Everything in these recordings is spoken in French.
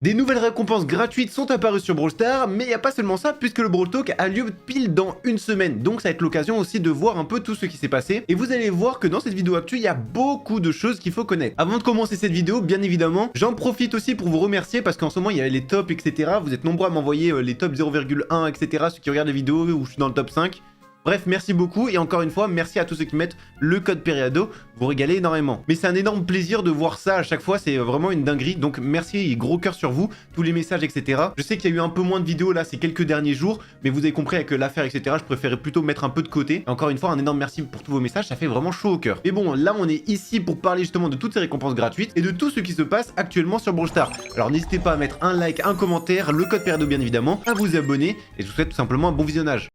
Des nouvelles récompenses gratuites sont apparues sur Brawl Stars, mais il n'y a pas seulement ça, puisque le Brawl Talk a lieu pile dans une semaine. Donc ça va être l'occasion aussi de voir un peu tout ce qui s'est passé. Et vous allez voir que dans cette vidéo actu, il y a beaucoup de choses qu'il faut connaître. Avant de commencer cette vidéo, bien évidemment, j'en profite aussi pour vous remercier, parce qu'en ce moment, il y a les tops, etc. Vous êtes nombreux à m'envoyer les tops 0,1, etc. Ceux qui regardent les vidéos où je suis dans le top 5. Bref, merci beaucoup et encore une fois, merci à tous ceux qui mettent le code Periado, vous régalez énormément. Mais c'est un énorme plaisir de voir ça à chaque fois, c'est vraiment une dinguerie, donc merci et gros cœur sur vous, tous les messages, etc. Je sais qu'il y a eu un peu moins de vidéos là ces quelques derniers jours, mais vous avez compris avec l'affaire, etc. Je préférais plutôt mettre un peu de côté. Et encore une fois, un énorme merci pour tous vos messages, ça fait vraiment chaud au cœur. Mais bon, là on est ici pour parler justement de toutes ces récompenses gratuites et de tout ce qui se passe actuellement sur Brawl Stars. Alors n'hésitez pas à mettre un like, un commentaire, le code Periado bien évidemment, à vous abonner et je vous souhaite tout simplement un bon visionnage.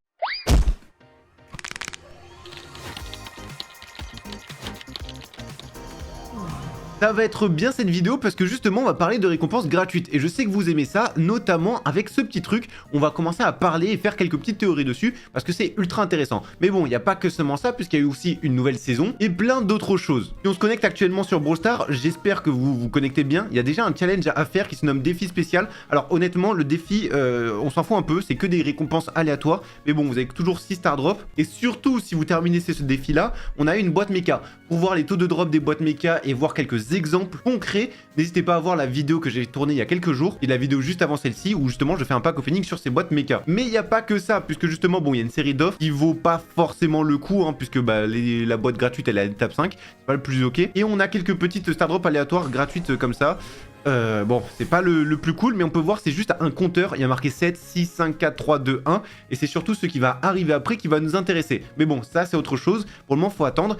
Ça va être bien cette vidéo parce que justement on va parler de récompenses gratuites et je sais que vous aimez ça, notamment avec ce petit truc, on va commencer à parler et faire quelques petites théories dessus parce que c'est ultra intéressant. Mais bon, il n'y a pas que seulement ça puisqu'il y a eu aussi une nouvelle saison et plein d'autres choses. Si on se connecte actuellement sur Brawl Stars, j'espère que vous vous connectez bien, il y a déjà un challenge à faire qui se nomme défi spécial. Alors honnêtement le défi, on s'en fout un peu, c'est que des récompenses aléatoires, mais bon vous avez toujours 6 star drops et surtout si vous terminez ce défi là, on a une boîte méca. Pour voir les taux de drop des boîtes méca et voir quelques exemples concrets, n'hésitez pas à voir la vidéo que j'ai tournée il y a quelques jours et la vidéo juste avant celle-ci où justement je fais un pack opening sur ces boîtes méca. Mais il n'y a pas que ça, puisque justement bon il y a une série d'offres qui vaut pas forcément le coup hein, puisque bah, la boîte gratuite elle est à l'étape 5, c'est pas le plus ok. Et on a quelques petites star drops aléatoires gratuites comme ça. Bon, c'est pas le plus cool, mais on peut voir, c'est juste un compteur. Il y a marqué 7, 6, 5, 4, 3, 2, 1. Et c'est surtout ce qui va arriver après qui va nous intéresser. Mais bon, ça c'est autre chose. Pour le moment, faut attendre.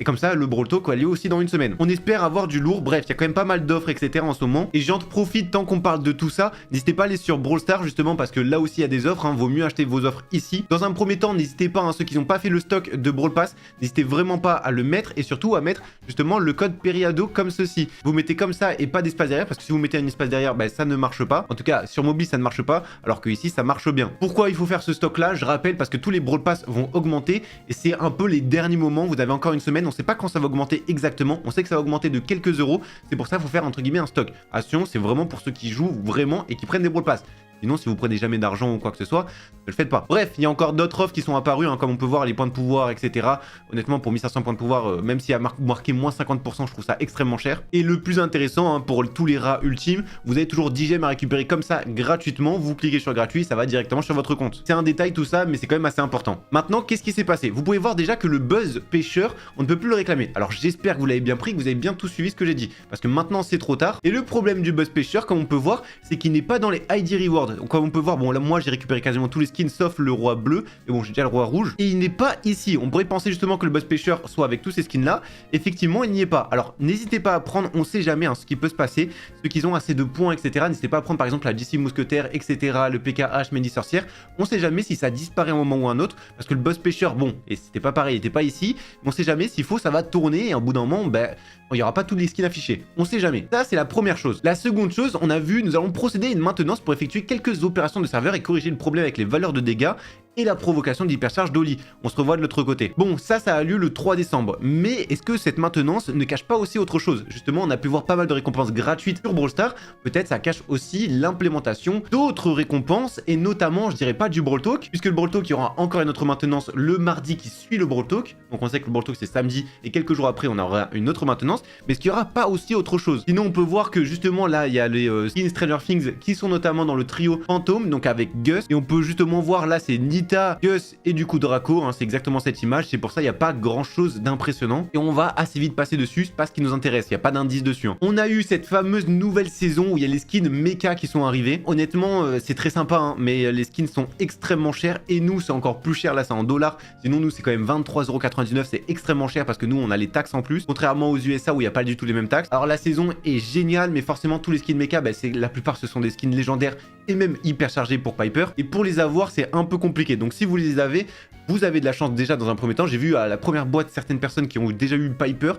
Et comme ça, le Brawl Talk va aller aussi dans une semaine. On espère avoir du lourd. Bref, il y a quand même pas mal d'offres, etc. en ce moment. Et j'en profite tant qu'on parle de tout ça. N'hésitez pas à aller sur Brawl Stars, justement, parce que là aussi, il y a des offres. Hein. Vaut mieux acheter vos offres ici. Dans un premier temps, n'hésitez pas, hein, ceux qui n'ont pas fait le stock de Brawl Pass, n'hésitez vraiment pas à le mettre. Et surtout, à mettre, justement, le code Periado comme ceci. Vous mettez comme ça et pas d'espace derrière, parce que si vous mettez un espace derrière, bah, ça ne marche pas. En tout cas, sur mobile, ça ne marche pas, alors que ici, ça marche bien. Pourquoi il faut faire ce stock-là? Je rappelle, parce que tous les Brawl Pass vont augmenter. Et c'est un peu les derniers moments. Vous avez encore une semaine. On ne sait pas quand ça va augmenter exactement, on sait que ça va augmenter de quelques euros, c'est pour ça qu'il faut faire entre guillemets un stock. Attention, c'est vraiment pour ceux qui jouent vraiment et qui prennent des Brawl Pass. Sinon, si vous prenez jamais d'argent ou quoi que ce soit, ne le faites pas. Bref, il y a encore d'autres offres qui sont apparues, hein, comme on peut voir les points de pouvoir, etc. Honnêtement, pour 1500 points de pouvoir, même s'il y a marqué moins 50%, je trouve ça extrêmement cher. Et le plus intéressant, hein, pour tous les rats ultimes, vous avez toujours 10 gemmes à récupérer comme ça gratuitement. Vous cliquez sur gratuit, ça va directement sur votre compte. C'est un détail tout ça, mais c'est quand même assez important. Maintenant, qu'est-ce qui s'est passé? Vous pouvez voir déjà que le buzz pêcheur, on ne peut plus le réclamer. Alors j'espère que vous l'avez bien pris, que vous avez bien tout suivi ce que j'ai dit, parce que maintenant c'est trop tard. Et le problème du buzz pêcheur, comme on peut voir, c'est qu'il n'est pas dans les ID Rewards. Donc, comme on peut voir, bon là moi j'ai récupéré quasiment tous les skins sauf le roi bleu, et bon j'ai déjà le roi rouge, et il n'est pas ici. On pourrait penser justement que le buzz pêcheur soit avec tous ces skins là, effectivement il n'y est pas. Alors n'hésitez pas à prendre, on sait jamais hein, ce qui peut se passer, ceux qui ont assez de points, etc. N'hésitez pas à prendre par exemple la DC Mousquetaire, etc., le PKH, Mandy Sorcière, on sait jamais si ça disparaît un moment ou un autre, parce que le buzz pêcheur, bon, et c'était pas pareil, il était pas ici, mais on sait jamais s'il faut, ça va tourner, et à un bout d'un moment, ben, il n'y aura pas tous les skins affichés. On sait jamais. Ça, c'est la première chose. La seconde chose, on a vu, nous allons procéder à une maintenance pour effectuer quelques opérations de serveur et corriger le problème avec les valeurs de dégâts et la provocation d'hypercharge d'Oli. On se revoit de l'autre côté. Bon, ça a lieu le 3 décembre. Mais est-ce que cette maintenance ne cache pas aussi autre chose? Justement, on a pu voir pas mal de récompenses gratuites sur Brawl Stars. Peut-être ça cache aussi l'implémentation d'autres récompenses, et notamment, je dirais pas du Brawl Talk, puisque le Brawl Talk, il y aura encore une autre maintenance le mardi qui suit le Brawl Talk. Donc on sait que le Brawl Talk, c'est samedi, et quelques jours après, on aura une autre maintenance. Mais est-ce qu'il n'y aura pas aussi autre chose? Sinon, on peut voir que justement, là, il y a les skins Stranger Things qui sont notamment dans le trio Fantôme, donc avec Gus. Et on peut justement voir, là, c'est Nita, Gus et du coup Draco, hein, c'est exactement cette image, c'est pour ça il n'y a pas grand chose d'impressionnant et on va assez vite passer dessus, c'est pas ce qui nous intéresse, il n'y a pas d'indice dessus. Hein. On a eu cette fameuse nouvelle saison où il y a les skins mecha qui sont arrivés, honnêtement c'est très sympa hein, mais les skins sont extrêmement chers et nous c'est encore plus cher, là c'est en dollars, sinon nous c'est quand même 23,99€, c'est extrêmement cher parce que nous on a les taxes en plus, contrairement aux USA où il n'y a pas du tout les mêmes taxes. Alors la saison est géniale mais forcément tous les skins mecha, bah, la plupart ce sont des skins légendaires et même hyper chargés pour Piper, et pour les avoir c'est un peu compliqué, donc si vous les avez, vous avez de la chance déjà dans un premier temps. J'ai vu à la première boîte certaines personnes qui ont déjà eu Piper.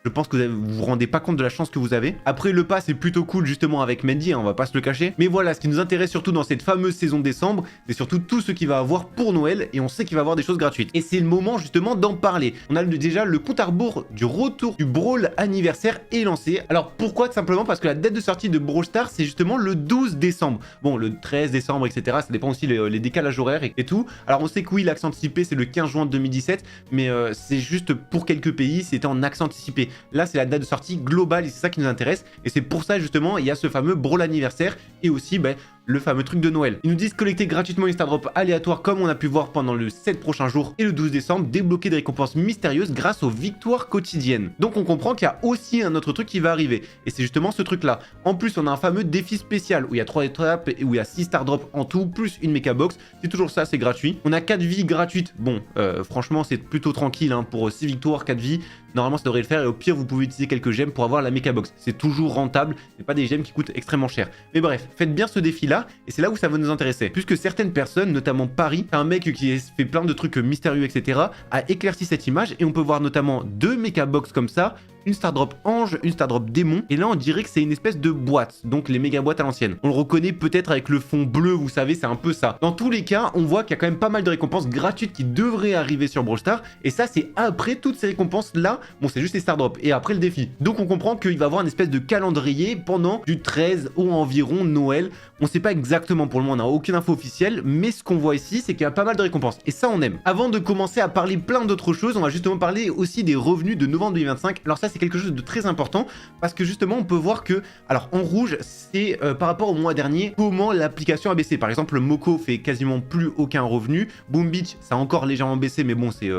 Je pense que vous vous rendez pas compte de la chance que vous avez. Après, le pass est plutôt cool justement avec Mendy, hein, on va pas se le cacher. Mais voilà, ce qui nous intéresse surtout dans cette fameuse saison de décembre, c'est surtout tout ce qu'il va avoir pour Noël, et on sait qu'il va avoir des choses gratuites. Et c'est le moment justement d'en parler. On a déjà le compte à rebours du retour du Brawl anniversaire est lancé. Alors pourquoi? Tout simplement parce que la date de sortie de Brawl Stars, c'est justement le 12 décembre. Bon, le 13 décembre, etc. Ça dépend aussi les décalages horaires et tout. Alors on sait que oui, l'accès anticipé, c'est le 15 juin 2017, mais c'est juste pour quelques pays, c'était en accès anticipé. Là, c'est la date de sortie globale et c'est ça qui nous intéresse. Et c'est pour ça justement, il y a ce fameux Brawl anniversaire et aussi le fameux truc de Noël. Ils nous disent collecter gratuitement une star drop aléatoire comme on a pu voir pendant le 7 prochains jours et le 12 décembre, débloquer des récompenses mystérieuses grâce aux victoires quotidiennes. Donc on comprend qu'il y a aussi un autre truc qui va arriver et c'est justement ce truc là. En plus, on a un fameux défi spécial où il y a 3 étapes et où il y a 6 star drops en tout plus une méca box. C'est toujours ça, c'est gratuit. On a 4 vies gratuites. Bon, franchement, c'est plutôt tranquille hein, pour 6 victoires, 4 vies. Normalement, ça devrait le faire et au pire, vous pouvez utiliser quelques gemmes pour avoir la méca box. C'est toujours rentable, c'est pas des gemmes qui coûtent extrêmement cher. Mais bref, faites bien ce défi là et c'est là où ça va nous intéresser. Puisque certaines personnes, notamment Paris, un mec qui fait plein de trucs mystérieux, etc., a éclairci cette image et on peut voir notamment 2 méca box comme ça, une star drop ange, une star drop démon, et là on dirait que c'est une espèce de boîte, donc les méga boîtes à l'ancienne. On le reconnaît peut-être avec le fond bleu, vous savez, c'est un peu ça. Dans tous les cas, on voit qu'il y a quand même pas mal de récompenses gratuites qui devraient arriver sur Brawl Stars, et ça c'est après toutes ces récompenses là, bon c'est juste les star drops, et après le défi. Donc on comprend qu'il va y avoir une espèce de calendrier pendant du 13 au environ Noël. On sait pas exactement pour le moment, on n'a aucune info officielle, mais ce qu'on voit ici, c'est qu'il y a pas mal de récompenses, et ça on aime. Avant de commencer à parler plein d'autres choses, on va justement parler aussi des revenus de novembre 2025. Alors ça c'est quelque chose de très important parce que justement on peut voir que, alors en rouge c'est par rapport au mois dernier comment l'application a baissé. Par exemple le Moco fait quasiment plus aucun revenu, Boom Beach ça a encore légèrement baissé mais bon c'est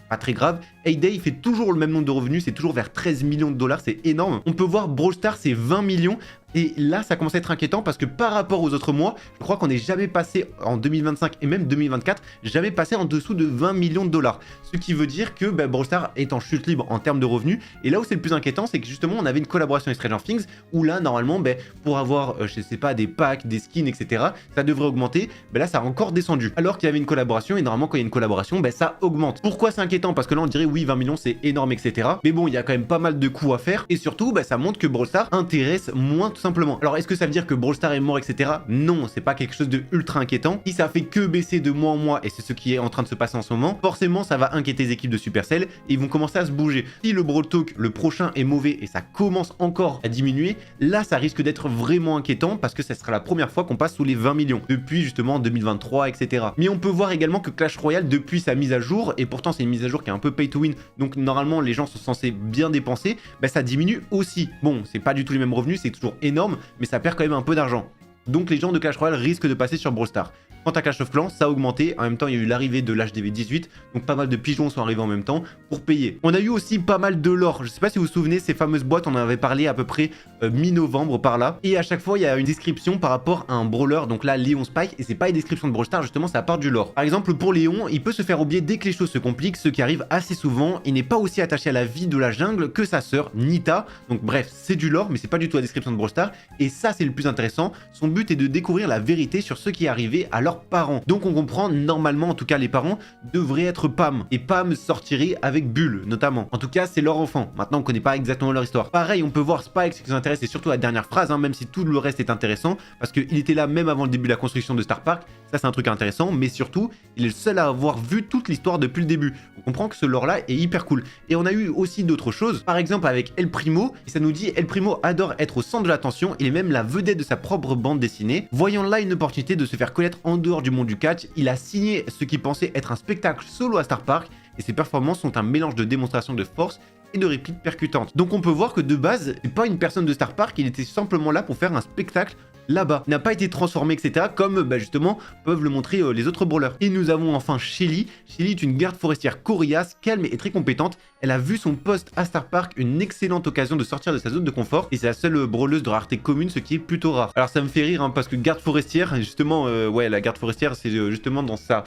pas très grave. Heyday il fait toujours le même nombre de revenus, c'est toujours vers 13 millions de dollars, c'est énorme. On peut voir Brawl Stars c'est 20 millions. Et là, ça commence à être inquiétant parce que par rapport aux autres mois, je crois qu'on n'est jamais passé en 2025 et même 2024, jamais passé en dessous de 20 millions de dollars. Ce qui veut dire que Brawl Stars est en chute libre en termes de revenus. Et là où c'est le plus inquiétant, c'est que justement, on avait une collaboration avec Stranger Things où là, normalement, pour avoir, je sais pas, des packs, des skins, etc., ça devrait augmenter. Là, ça a encore descendu. Alors qu'il y avait une collaboration et normalement, quand il y a une collaboration, ça augmente. Pourquoi c'est inquiétant? Parce que là, on dirait oui, 20 millions, c'est énorme, etc. Mais bon, il y a quand même pas mal de coûts à faire. Et surtout, ça montre que Brawl Stars intéresse moins tout simplement. Alors est-ce que ça veut dire que Brawl Stars est mort, etc. Non, c'est pas quelque chose de ultra inquiétant. Si ça fait que baisser de mois en mois, et c'est ce qui est en train de se passer en ce moment, forcément ça va inquiéter les équipes de Supercell et ils vont commencer à se bouger. Si le Brawl Talk, le prochain, est mauvais et ça commence encore à diminuer, là ça risque d'être vraiment inquiétant parce que ça sera la première fois qu'on passe sous les 20 millions depuis justement 2023, etc. Mais on peut voir également que Clash Royale, depuis sa mise à jour, et pourtant c'est une mise à jour qui est un peu pay to win, donc normalement les gens sont censés bien dépenser, ça diminue aussi. Bon, c'est pas du tout les mêmes revenus, c'est toujours énorme, mais ça perd quand même un peu d'argent. Donc les gens de Clash Royale risquent de passer sur Brawl Stars. Quant à Clash of Clans, ça a augmenté. En même temps, il y a eu l'arrivée de l'HDV 18, donc pas mal de pigeons sont arrivés en même temps pour payer. On a eu aussi pas mal de lore. Je sais pas si vous vous souvenez, ces fameuses boîtes, on en avait parlé à peu près mi-novembre par là. Et à chaque fois, il y a une description par rapport à un brawler, donc là, Léon Spike, et c'est pas une description de Brawl Stars, justement, ça part du lore. Par exemple, pour Léon, il peut se faire oublier dès que les choses se compliquent, ce qui arrive assez souvent. Il n'est pas aussi attaché à la vie de la jungle que sa sœur, Nita. Donc bref, c'est du lore, mais c'est pas du tout la description de Brawl Stars. Et ça, c'est le plus intéressant. Son but est de découvrir la vérité sur ce qui est arrivé à leurs parents. Donc on comprend, normalement, en tout cas, les parents devraient être Pam. Et Pam sortirait avec Bull, notamment. En tout cas, c'est leur enfant. Maintenant, on connaît pas exactement leur histoire. Pareil, on peut voir Spike, ce qui nous intéresse, c'est surtout la dernière phrase, même si tout le reste est intéressant, parce qu'il était là même avant le début de la construction de Star Park. Ça, c'est un truc intéressant, mais surtout, il est le seul à avoir vu toute l'histoire depuis le début. On comprend que ce lore-là est hyper cool. Et on a eu aussi d'autres choses, par exemple avec El Primo, et ça nous dit El Primo adore être au centre de l'attention, il est même la vedette de sa propre bande dessinée. Voyant là une opportunité de se faire connaître en dehors du monde du catch, il a signé ce qu'il pensait être un spectacle solo à Star Park, et ses performances sont un mélange de démonstration de force et de répliques percutantes. Donc on peut voir que de base, c'est pas une personne de Star Park, il était simplement là pour faire un spectacle là-bas. Il n'a pas été transformé, etc. comme justement peuvent le montrer les autres brawlers. Et nous avons enfin Shelly. Shelly est une garde forestière coriace, calme et très compétente. Elle a vu son poste à Star Park une excellente occasion de sortir de sa zone de confort et c'est la seule brawleuse de rareté commune, ce qui est plutôt rare. Alors ça me fait rire parce que garde forestière, justement, ouais, la garde forestière c'est justement dans sa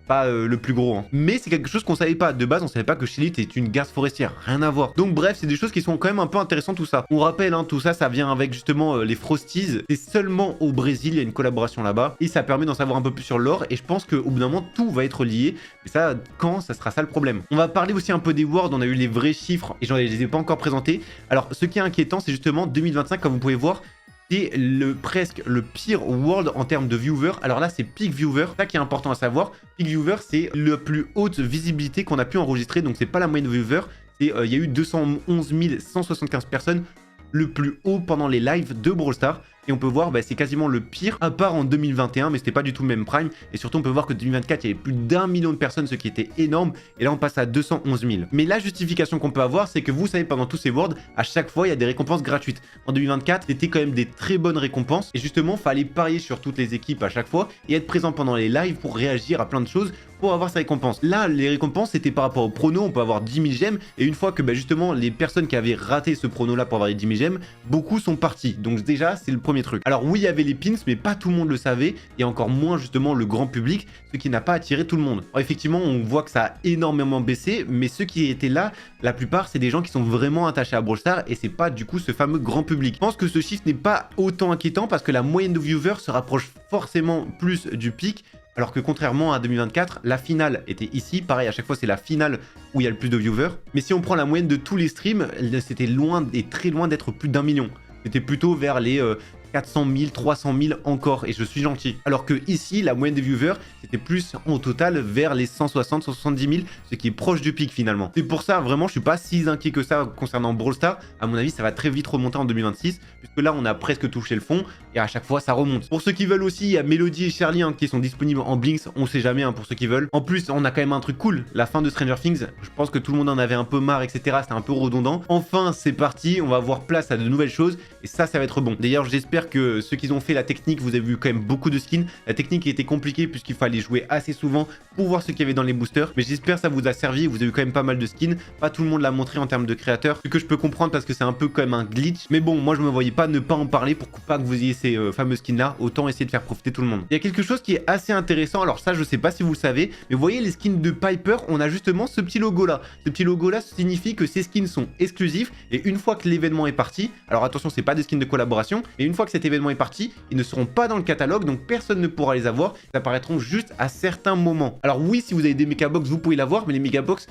pas le plus gros, hein. Mais c'est quelque chose qu'on savait pas. De base, on savait pas que Chili est une garce forestière. Rien à voir. Donc bref, c'est des choses qui sont quand même un peu intéressantes tout ça. On rappelle, hein, tout ça, ça vient avec justement les Frosties. C'est seulement au Brésil, il y a une collaboration là-bas. Et ça permet d'en savoir un peu plus sur l'or. Et je pense qu'au bout d'un moment, tout va être lié. Mais ça, quand, ça sera ça le problème. On va parler aussi un peu des worlds. On a eu les vrais chiffres et je les ai pas encore présentés. Alors, ce qui est inquiétant, c'est justement 2025, comme vous pouvez voir. C'est presque le pire world en termes de viewers. Alors là, c'est peak viewer. Ça qui est important à savoir. Peak viewer, c'est la plus haute visibilité qu'on a pu enregistrer. Donc, c'est pas la moyenne de viewer. Il y a eu 211 175 personnes le plus haut pendant les lives de Brawl Stars. Et on peut voir, c'est quasiment le pire, à part en 2021, mais c'était pas du tout le même prime. Et surtout, on peut voir que 2024, il y avait plus d'1 million de personnes, ce qui était énorme. Et là, on passe à 211 000. Mais la justification qu'on peut avoir, c'est que vous savez, pendant tous ces worlds, à chaque fois, il y a des récompenses gratuites. En 2024, c'était quand même des très bonnes récompenses. Et justement, fallait parier sur toutes les équipes à chaque fois et être présent pendant les lives pour réagir à plein de choses pour avoir sa récompense. Là, les récompenses, c'était par rapport au prono. On peut avoir 10 000 gemmes. Et une fois que justement, les personnes qui avaient raté ce prono-là pour avoir les 10 000 gemmes, beaucoup sont partis. Donc déjà, c'est le premier truc. Alors oui, il y avait les pins, mais pas tout le monde le savait. Et encore moins justement le grand public, ce qui n'a pas attiré tout le monde. Alors effectivement, on voit que ça a énormément baissé. Mais ceux qui étaient là, la plupart, c'est des gens qui sont vraiment attachés à Brawl Stars. Et c'est pas du coup ce fameux grand public. Je pense que ce chiffre n'est pas autant inquiétant parce que la moyenne de viewers se rapproche forcément plus du pic. Alors que contrairement à 2024, la finale était ici. Pareil, à chaque fois, c'est la finale où il y a le plus de viewers. Mais si on prend la moyenne de tous les streams, c'était loin et très loin d'être plus d'1 million. C'était plutôt vers les 400 000, 300 000 encore, et je suis gentil. Alors que ici, la moyenne des viewers, c'était plus en total vers les 160, 170 000, ce qui est proche du pic finalement. C'est pour ça, vraiment, je suis pas si inquiet que ça concernant Brawl Stars. À mon avis, ça va très vite remonter en 2026, puisque là, on a presque touché le fond, et à chaque fois, ça remonte. Pour ceux qui veulent aussi, il y a Melody et Charlie qui sont disponibles en Blinks, on sait jamais pour ceux qui veulent. En plus, on a quand même un truc cool, la fin de Stranger Things. Je pense que tout le monde en avait un peu marre, etc. C'était un peu redondant. Enfin, c'est parti, on va avoir place à de nouvelles choses, et ça va être bon. D'ailleurs, j'espère que ceux qui ont fait la technique, vous avez vu quand même beaucoup de skins. La technique était compliquée puisqu'il fallait jouer assez souvent pour voir ce qu'il y avait dans les boosters. Mais j'espère que ça vous a servi. Vous avez eu quand même pas mal de skins. Pas tout le monde l'a montré en termes de créateurs. Ce que je peux comprendre parce que c'est un peu quand même un glitch. Mais bon, moi je me voyais pas ne pas en parler pour pas que vous ayez ces fameux skins là. Autant essayer de faire profiter tout le monde. Il y a quelque chose qui est assez intéressant. Alors ça, je sais pas si vous le savez, mais vous voyez les skins de Piper, on a justement ce petit logo là. Ce petit logo là signifie que ces skins sont exclusifs. Et une fois que l'événement est parti, alors attention, c'est pas des skins de collaboration, mais une fois que cet événement est parti, ils ne seront pas dans le catalogue, donc personne ne pourra les avoir. Ils apparaîtront juste à certains moments. Alors oui, si vous avez des mégabox, vous pouvez l'avoir, mais les mégabox,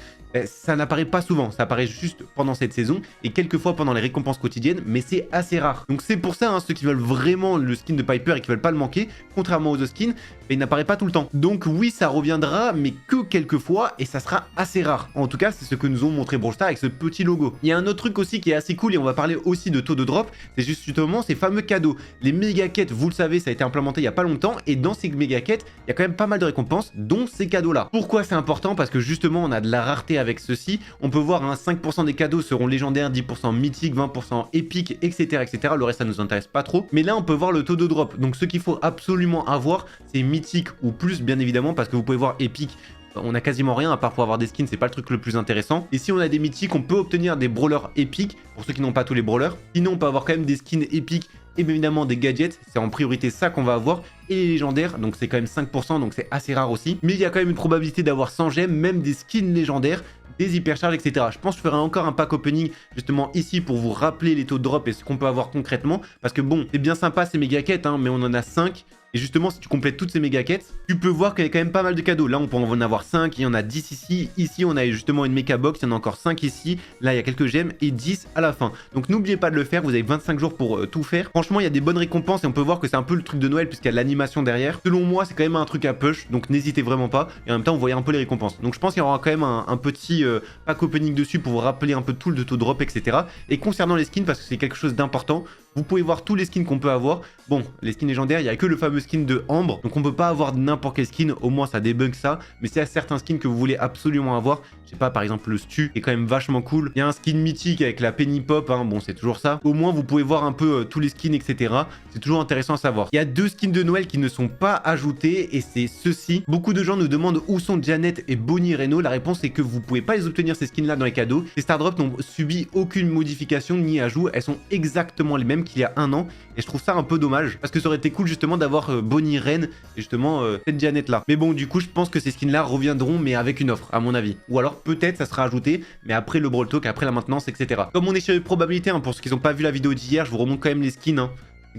ça n'apparaît pas souvent. Ça apparaît juste pendant cette saison et quelques fois pendant les récompenses quotidiennes, mais c'est assez rare. Donc c'est pour ça, ceux qui veulent vraiment le skin de Piper et qui veulent pas le manquer, contrairement aux autres skins, il n'apparaît pas tout le temps. Donc oui, ça reviendra, mais que quelques fois, et ça sera assez rare. En tout cas, c'est ce que nous ont montré Brawl Stars avec ce petit logo. Il y a un autre truc aussi qui est assez cool, et on va parler aussi de taux de drop, c'est justement ces fameux cadeaux. Les méga quêtes, vous le savez, ça a été implémenté il y a pas longtemps, et dans ces méga quêtes, il y a quand même pas mal de récompenses, dont ces cadeaux-là. Pourquoi c'est important? Parce que justement, on a de la rareté avec ceci. On peut voir 5% des cadeaux seront légendaires, 10% mythiques, 20% épiques, etc., etc. Le reste, ça nous intéresse pas trop. Mais là, on peut voir le taux de drop. Donc, ce qu'il faut absolument avoir, c'est mythique ou plus, bien évidemment, parce que vous pouvez voir épique. On a quasiment rien à part pour avoir des skins, c'est pas le truc le plus intéressant. Et si on a des mythiques, on peut obtenir des brawlers épiques, pour ceux qui n'ont pas tous les brawlers. Sinon, on peut avoir quand même des skins épiques et bien évidemment des gadgets, c'est en priorité ça qu'on va avoir. Et les légendaires, donc c'est quand même 5%, donc c'est assez rare aussi. Mais il y a quand même une probabilité d'avoir 100 gemmes, même des skins légendaires, des hypercharges, etc. Je pense que je ferai encore un pack opening justement ici pour vous rappeler les taux de drop et ce qu'on peut avoir concrètement. Parce que bon, c'est bien sympa ces méga quêtes, mais on en a 5. Et justement, si tu complètes toutes ces méga quêtes, tu peux voir qu'il y a quand même pas mal de cadeaux. Là, on peut en avoir 5, il y en a 10 ici. Ici, on a justement une méga box, il y en a encore 5 ici. Là, il y a quelques gemmes et 10 à la fin. Donc, n'oubliez pas de le faire. Vous avez 25 jours pour tout faire. Franchement, il y a des bonnes récompenses et on peut voir que c'est un peu le truc de Noël puisqu'il y a de l'animation derrière. Selon moi, c'est quand même un truc à push. Donc, n'hésitez vraiment pas. Et en même temps, vous voyez un peu les récompenses. Donc, je pense qu'il y aura quand même un petit pack opening dessus pour vous rappeler un peu tout le taux drop, etc. Et concernant les skins, parce que c'est quelque chose d'important, vous pouvez voir tous les skins qu'on peut avoir. Bon, les skins légendaires, il n'y a que le fameux skin de Ambre. Donc on peut pas avoir n'importe quel skin, au moins ça débunk ça. Mais s'il y a certains skins que vous voulez absolument avoir, je sais pas, par exemple le Stu, qui est quand même vachement cool. Il y a un skin mythique avec la Penny Pop, bon c'est toujours ça. Au moins vous pouvez voir un peu tous les skins, etc. C'est toujours intéressant à savoir. Il y a 2 skins de Noël qui ne sont pas ajoutés et c'est ceux-ci. Beaucoup de gens nous demandent où sont Janet et Bonnie Reno. La réponse est que vous pouvez pas les obtenir ces skins là dans les cadeaux. Ces Stardrops n'ont subi aucune modification ni ajout. Elles sont exactement les mêmes qu'il y a un an. Et je trouve ça un peu dommage. Parce que ça aurait été cool justement d'avoir Bonnie, Ren et justement cette Janet là. Mais bon, du coup, je pense que ces skins là reviendront, mais avec une offre, à mon avis. Ou alors peut-être ça sera ajouté, mais après le Brawl Talk, après la maintenance, etc. Comme on est sur les probabilités, hein, pour ceux qui n'ont pas vu la vidéo d'hier, je vous remonte quand même les skins. Hein.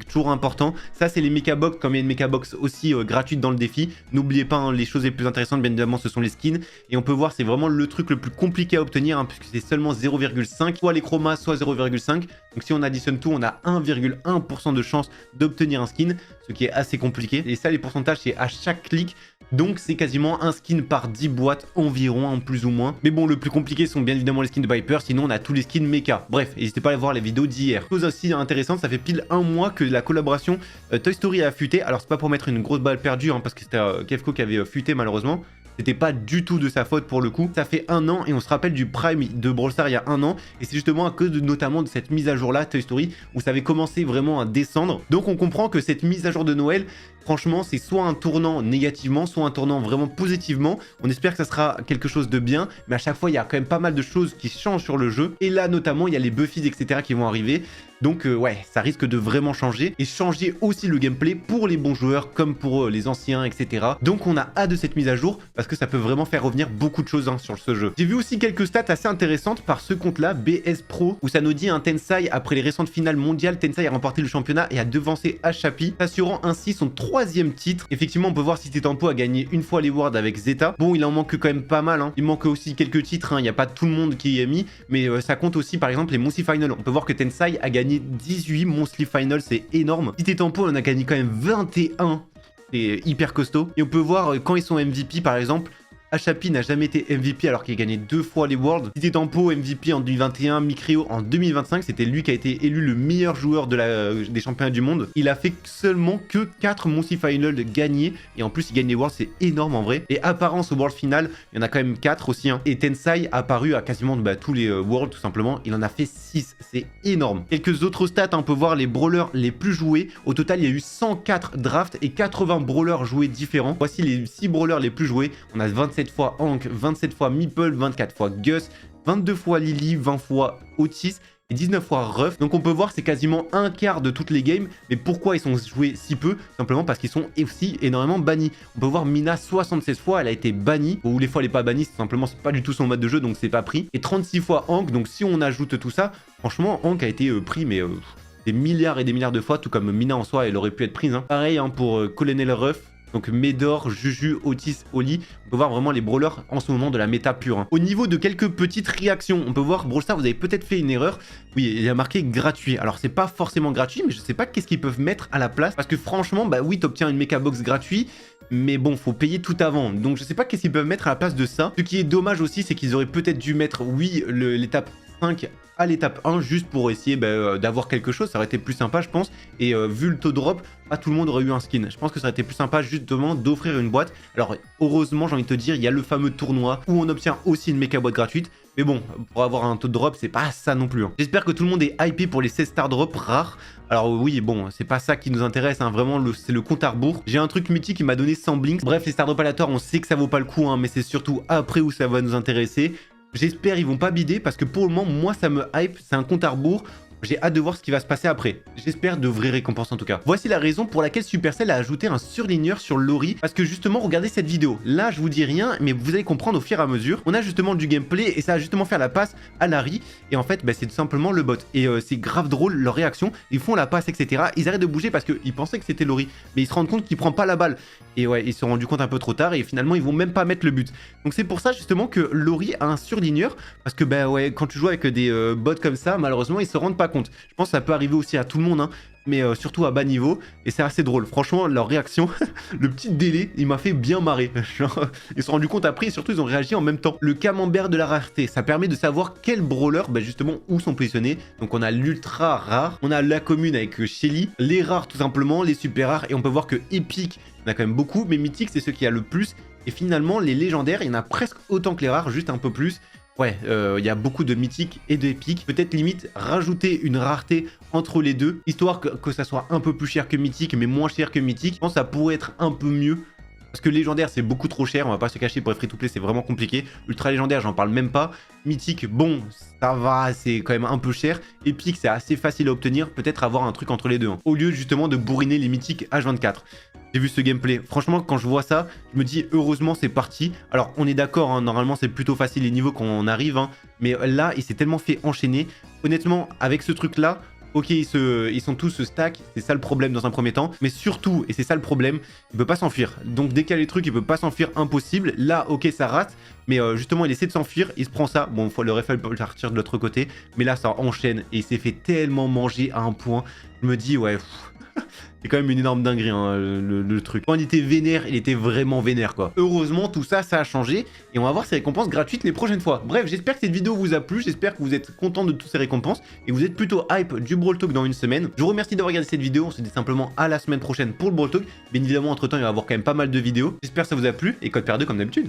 Toujours important. Ça, c'est les Mecha Box, comme il y a une Mecha Box aussi gratuite dans le défi. N'oubliez pas, hein, les choses les plus intéressantes, bien évidemment, ce sont les skins. Et on peut voir, c'est vraiment le truc le plus compliqué à obtenir, hein, puisque c'est seulement 0,5, soit les chromas, soit 0,5. Donc si on additionne tout, on a 1,1% de chance d'obtenir un skin, ce qui est assez compliqué. Et ça, les pourcentages, c'est à chaque clic. Donc c'est quasiment un skin par 10 boîtes environ, hein, plus ou moins. Mais bon, le plus compliqué sont bien évidemment les skins de Viper, sinon on a tous les skins mecha. Bref, n'hésitez pas à aller voir les vidéos d'hier. Chose aussi intéressante, ça fait pile un mois que la collaboration Toy Story a fuité. Alors c'est pas pour mettre une grosse balle perdue, hein, parce que c'était Kefko qui avait fuité malheureusement. C'était pas du tout de sa faute pour le coup. Ça fait un an et on se rappelle du Prime de Brawl Stars il y a un an. Et c'est justement à cause notamment de cette mise à jour là, Toy Story, où ça avait commencé vraiment à descendre. Donc on comprend que cette mise à jour de Noël, franchement, c'est soit un tournant négativement, soit un tournant vraiment positivement. On espère que ça sera quelque chose de bien. Mais à chaque fois, il y a quand même pas mal de choses qui changent sur le jeu. Et là, notamment, il y a les Buffys, etc. qui vont arriver. Donc ouais, ça risque de vraiment changer. Et changer aussi le gameplay pour les bons joueurs comme pour les anciens, etc. Donc on a hâte de cette mise à jour parce que ça peut vraiment faire revenir beaucoup de choses, hein, sur ce jeu. J'ai vu aussi quelques stats assez intéressantes par ce compte-là, BS Pro, où ça nous dit un Tensai, après les récentes finales mondiales, Tensai a remporté le championnat et a devancé Happy, assurant ainsi son 3e titre. Effectivement, on peut voir si Tétampo a gagné une fois les Worlds avec Zeta. Bon, il en manque quand même pas mal, hein. Il manque aussi quelques titres, hein. Il n'y a pas tout le monde qui y est mis, mais ça compte aussi par exemple les Monthly Finals. On peut voir que Tensai a gagné 18 Monthly Finals, c'est énorme. Tétampo en a gagné quand même 21. C'est hyper costaud. Et on peut voir quand ils sont MVP par exemple. Happy n'a jamais été MVP alors qu'il a gagné 2 fois les Worlds. Tétampo MVP en 2021, Micreo en 2025. C'était lui qui a été élu le meilleur joueur des championnats du monde. Il a fait seulement que 4 Monthly Finals gagnés. Et en plus, il gagne les Worlds, c'est énorme en vrai. Et apparence au World Final, il y en a quand même 4 aussi. Hein. Et Tensai a apparu à quasiment tous les Worlds tout simplement. Il en a fait 6. C'est énorme. Quelques autres stats, hein, on peut voir les brawlers les plus joués. Au total, il y a eu 104 drafts et 80 brawlers joués différents. Voici les 6 brawlers les plus joués. On a 27 fois Hank, 27 fois Meeple, 24 fois Gus, 22 fois Lily, 20 fois Otis et 19 fois Ruff. Donc on peut voir c'est quasiment un quart de toutes les games. Mais pourquoi ils sont joués si peu? Simplement parce qu'ils sont aussi énormément bannis. On peut voir Mina 76 fois, elle a été bannie. Ou les fois elle n'est pas bannie, c'est simplement c'est pas du tout son mode de jeu, donc c'est pas pris. Et 36 fois Hank, donc si on ajoute tout ça, franchement Hank a été pris mais des milliards et des milliards de fois, tout comme Mina en soi elle aurait pu être prise. Hein. Pareil, hein, pour Colonel Ruff. Donc Médor, Juju, Otis, Oli, on peut voir vraiment les brawlers en ce moment de la méta pure. Hein. Au niveau de quelques petites réactions, on peut voir Brawl Stars, vous avez peut-être fait une erreur. Oui, il y a marqué gratuit. Alors c'est pas forcément gratuit, mais je sais pas qu'est-ce qu'ils peuvent mettre à la place. Parce que franchement, bah oui, t'obtiens une Mecha Box gratuit, mais bon, faut payer tout avant. Donc je sais pas qu'est-ce qu'ils peuvent mettre à la place de ça. Ce qui est dommage aussi, c'est qu'ils auraient peut-être dû mettre, oui, l'étape 5 à l'étape 1 juste pour essayer d'avoir quelque chose, ça aurait été plus sympa je pense. Et vu le taux de drop, pas tout le monde aurait eu un skin. Je pense que ça aurait été plus sympa justement d'offrir une boîte. Alors heureusement j'ai envie de te dire, il y a le fameux tournoi où on obtient aussi une méca boîte gratuite. Mais bon, pour avoir un taux de drop, c'est pas ça non plus. Hein. J'espère que tout le monde est hypé pour les 16 star drops rares. Alors oui, bon, c'est pas ça qui nous intéresse, hein. Vraiment, c'est le compte à rebours. J'ai un truc mythique qui m'a donné 100 blinks. Bref, les star drops aléatoires, on sait que ça vaut pas le coup, hein, mais c'est surtout après où ça va nous intéresser. J'espère ils vont pas bider parce que pour le moment, moi ça me hype, c'est un compte à rebours. J'ai hâte de voir ce qui va se passer après. J'espère de vraies récompenses en tout cas. Voici la raison pour laquelle Supercell a ajouté un surligneur sur Lori. Parce que justement, regardez cette vidéo. Là, je vous dis rien, mais vous allez comprendre au fur et à mesure. On a justement du gameplay et ça a justement fait la passe à Larry. Et en fait, c'est tout simplement le bot. Et c'est grave drôle leur réaction. Ils font la passe, etc. Ils arrêtent de bouger parce qu'ils pensaient que c'était Lori. Mais ils se rendent compte qu'il prend pas la balle. Et ouais, ils se sont rendus compte un peu trop tard. Et finalement, ils vont même pas mettre le but. Donc c'est pour ça justement que Lori a un surligneur. Parce que ouais, quand tu joues avec des bots comme ça, malheureusement, ils se rendent pas compte. Je pense que ça peut arriver aussi à tout le monde, hein, mais surtout à bas niveau. Et c'est assez drôle. Franchement, leur réaction, le petit délai, il m'a fait bien marrer. Genre, ils se sont rendus compte après et surtout, ils ont réagi en même temps. Le camembert de la rareté, ça permet de savoir quel brawler, justement, où sont positionnés. Donc, on a l'ultra rare, on a la commune avec Shelly, les rares tout simplement, les super rares. Et on peut voir que épique, il y en a quand même beaucoup, mais mythique, c'est ce qui a le plus. Et finalement, les légendaires, il y en a presque autant que les rares, juste un peu plus. Ouais, il y a beaucoup de mythiques et d'épiques. Peut-être limite rajouter une rareté entre les deux, histoire que ça soit un peu plus cher que mythique, mais moins cher que mythique. Je pense que ça pourrait être un peu mieux. Parce que légendaire, c'est beaucoup trop cher, on va pas se cacher, pour les free-to-play, c'est vraiment compliqué. Ultra légendaire, j'en parle même pas. Mythique, bon, ça va, c'est quand même un peu cher. Épique, c'est assez facile à obtenir, peut-être avoir un truc entre les deux. Hein. Au lieu justement de bourriner les mythiques H24. J'ai vu ce gameplay. Franchement, quand je vois ça, je me dis heureusement c'est parti. Alors, on est d'accord, hein, normalement c'est plutôt facile les niveaux quand on arrive. Hein, mais là, il s'est tellement fait enchaîner. Honnêtement, avec ce truc-là, ok, ils sont tous stack, c'est ça le problème dans un premier temps. Mais surtout, et c'est ça le problème, il peut pas s'enfuir. Donc dès qu'il y a les trucs, il peut pas s'enfuir, impossible. Là, ok, ça rate. Mais justement, il essaie de s'enfuir, il se prend ça. Bon, le ref peut partir de l'autre côté. Mais là, ça enchaîne et il s'est fait tellement manger à un point. Je me dis, ouais... C'est quand même une énorme dinguerie, hein, le truc. Quand il était vénère, il était vraiment vénère, quoi. Heureusement, tout ça, ça a changé. Et on va voir ces récompenses gratuites les prochaines fois. Bref, j'espère que cette vidéo vous a plu. J'espère que vous êtes content de toutes ces récompenses. Et vous êtes plutôt hype du Brawl Talk dans une semaine. Je vous remercie d'avoir regardé cette vidéo. On se dit simplement à la semaine prochaine pour le Brawl Talk. Bien évidemment, entre temps, il va y avoir quand même pas mal de vidéos. J'espère que ça vous a plu. Et code PR2 comme d'habitude.